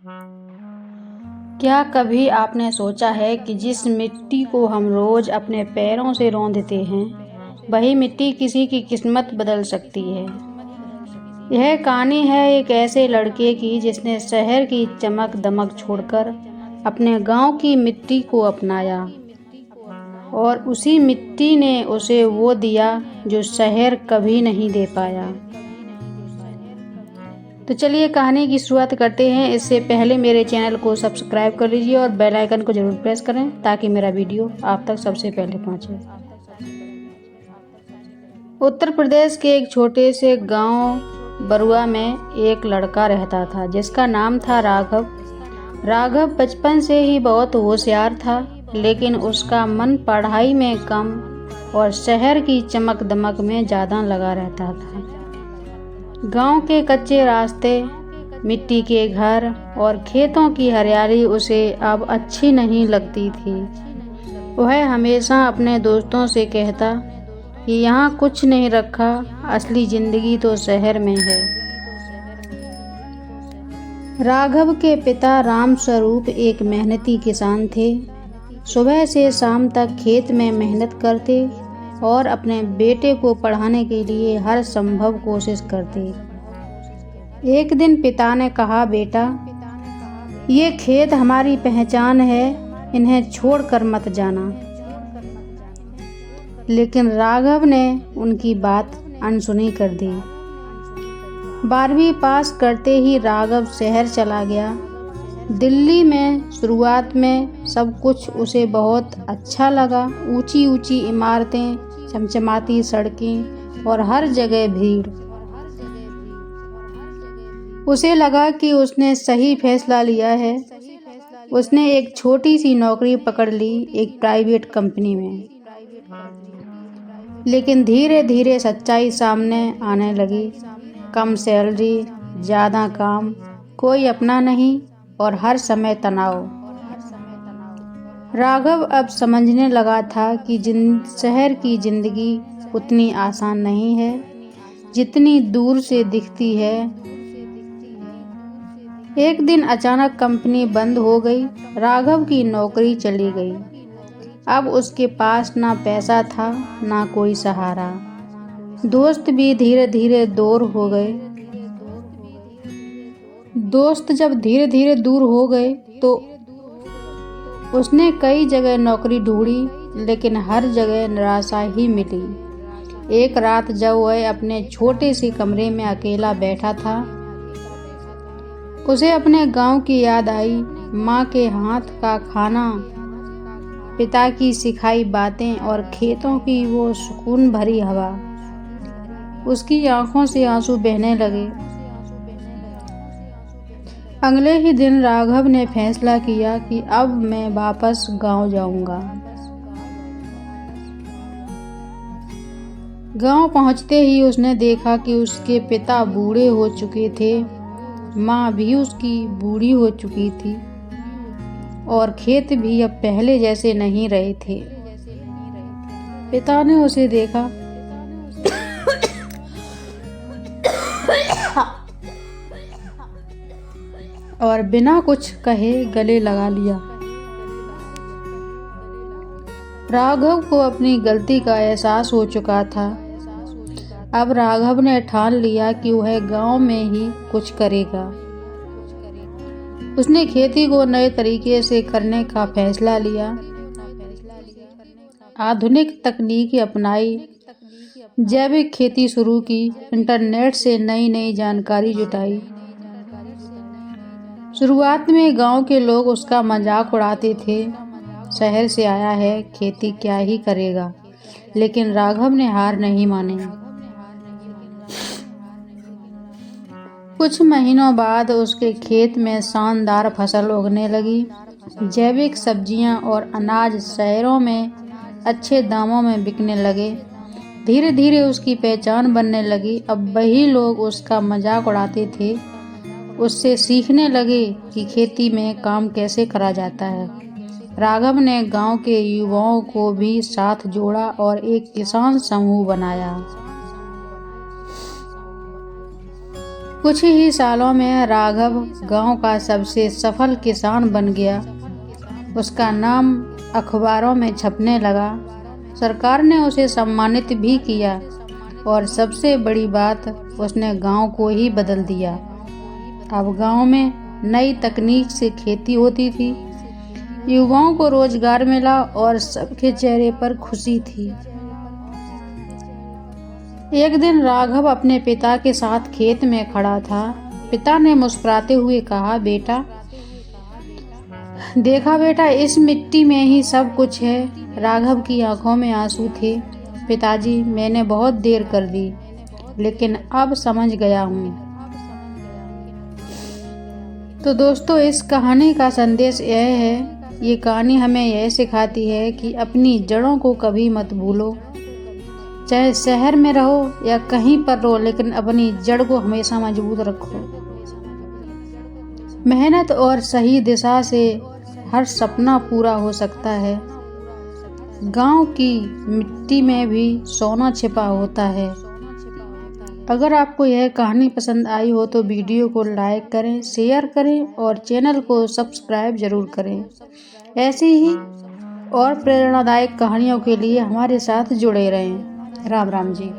क्या कभी आपने सोचा है कि जिस मिट्टी को हम रोज अपने पैरों से रौंदते हैं, वही मिट्टी किसी की किस्मत बदल सकती है। यह कहानी है एक ऐसे लड़के की जिसने शहर की चमक दमक छोड़कर अपने गांव की मिट्टी को अपनाया और उसी मिट्टी ने उसे वो दिया जो शहर कभी नहीं दे पाया। तो चलिए कहानी की शुरुआत करते हैं। इससे पहले मेरे चैनल को सब्सक्राइब कर लीजिए और बेल आइकन को जरूर प्रेस करें ताकि मेरा वीडियो आप तक सबसे पहले पहुंचे। उत्तर प्रदेश के एक छोटे से गांव बरुआ में एक लड़का रहता था जिसका नाम था राघव। राघव बचपन से ही बहुत होशियार था, लेकिन उसका मन पढ़ाई में कम और शहर की चमक दमक में ज़्यादा लगा रहता था। गांव के कच्चे रास्ते, मिट्टी के घर और खेतों की हरियाली उसे अब अच्छी नहीं लगती थी। वह हमेशा अपने दोस्तों से कहता कि यहाँ कुछ नहीं रखा, असली जिंदगी तो शहर में है। राघव के पिता राम स्वरूप एक मेहनती किसान थे। सुबह से शाम तक खेत में मेहनत करते और अपने बेटे को पढ़ाने के लिए हर संभव कोशिश करते। एक दिन पिता ने कहा, बेटा, ये खेत हमारी पहचान है, इन्हें छोड़कर मत जाना। लेकिन राघव ने उनकी बात अनसुनी कर दी। 12वीं पास करते ही राघव शहर चला गया। दिल्ली में शुरुआत में सब कुछ उसे बहुत अच्छा लगा। ऊंची ऊंची इमारतें, चमचमाती सड़कें और हर जगह भीड़। उसे लगा कि उसने सही फैसला लिया है। उसने एक छोटी सी नौकरी पकड़ ली, एक प्राइवेट कंपनी में। लेकिन धीरे धीरे सच्चाई सामने आने लगी। कम सैलरी, ज़्यादा काम, कोई अपना नहीं और हर समय तनाव। राघव अब समझने लगा था कि शहर की जिंदगी उतनी आसान नहीं है जितनी दूर से दिखती है। एक दिन अचानक कंपनी बंद हो गई। राघव की नौकरी चली गई। अब उसके पास ना पैसा था, ना कोई सहारा। दोस्त भी धीरे धीरे दूर हो गए। दोस्त जब धीरे धीरे दूर हो गए तो उसने कई जगह नौकरी ढूंढी, लेकिन हर जगह निराशा ही मिली। एक रात जब वह अपने छोटे से कमरे में अकेला बैठा था, उसे अपने गांव की याद आई। माँ के हाथ का खाना, पिता की सिखाई बातें और खेतों की वो सुकून भरी हवा। उसकी आंखों से आंसू बहने लगे। अगले ही दिन राघव ने फैसला किया कि अब मैं वापस गांव जाऊंगा। गांव पहुंचते ही उसने देखा कि उसके पिता बूढ़े हो चुके थे, माँ भी उसकी बूढ़ी हो चुकी थी और खेत भी अब पहले जैसे नहीं रहे थे। पिता ने उसे देखा और बिना कुछ कहे गले लगा लिया। राघव को अपनी गलती का एहसास हो चुका था। अब राघव ने ठान लिया कि वह गांव में ही कुछ करेगा। उसने खेती को नए तरीके से करने का फैसला लिया। आधुनिक तकनीक अपनाई, जैविक खेती शुरू की, इंटरनेट से नई नई जानकारी जुटाई। शुरुआत में गांव के लोग उसका मजाक उड़ाते थे, शहर से आया है, खेती क्या ही करेगा। लेकिन राघव ने हार नहीं मानी। कुछ महीनों बाद उसके खेत में शानदार फसल उगने लगी। जैविक सब्जियां और अनाज शहरों में अच्छे दामों में बिकने लगे। धीरे धीरे उसकी पहचान बनने लगी। अब वही लोग उसका मजाक उड़ाते थे, उससे सीखने लगे कि खेती में काम कैसे करा जाता है। राघव ने गांव के युवाओं को भी साथ जोड़ा और एक किसान समूह बनाया। कुछ ही सालों में राघव गांव का सबसे सफल किसान बन गया। उसका नाम अखबारों में छपने लगा। सरकार ने उसे सम्मानित भी किया और सबसे बड़ी बात, उसने गांव को ही बदल दिया। अब गांव में नई तकनीक से खेती होती थी, युवाओं को रोजगार मिला और सबके चेहरे पर खुशी थी। एक दिन राघव अपने पिता के साथ खेत में खड़ा था। पिता ने मुस्कुराते हुए कहा, बेटा, देखा बेटा, इस मिट्टी में ही सब कुछ है। राघव की आंखों में आंसू थे। पिताजी, मैंने बहुत देर कर दी, लेकिन अब समझ गया हूँ। तो दोस्तों, इस कहानी का संदेश यह है, ये कहानी हमें यह सिखाती है कि अपनी जड़ों को कभी मत भूलो। चाहे शहर में रहो या कहीं पर रहो, लेकिन अपनी जड़ को हमेशा मजबूत रखो। मेहनत और सही दिशा से हर सपना पूरा हो सकता है। गांव की मिट्टी में भी सोना छिपा होता है। अगर आपको यह कहानी पसंद आई हो तो वीडियो को लाइक करें, शेयर करें और चैनल को सब्सक्राइब जरूर करें। ऐसी ही और प्रेरणादायक कहानियों के लिए हमारे साथ जुड़े रहें। राम राम जी।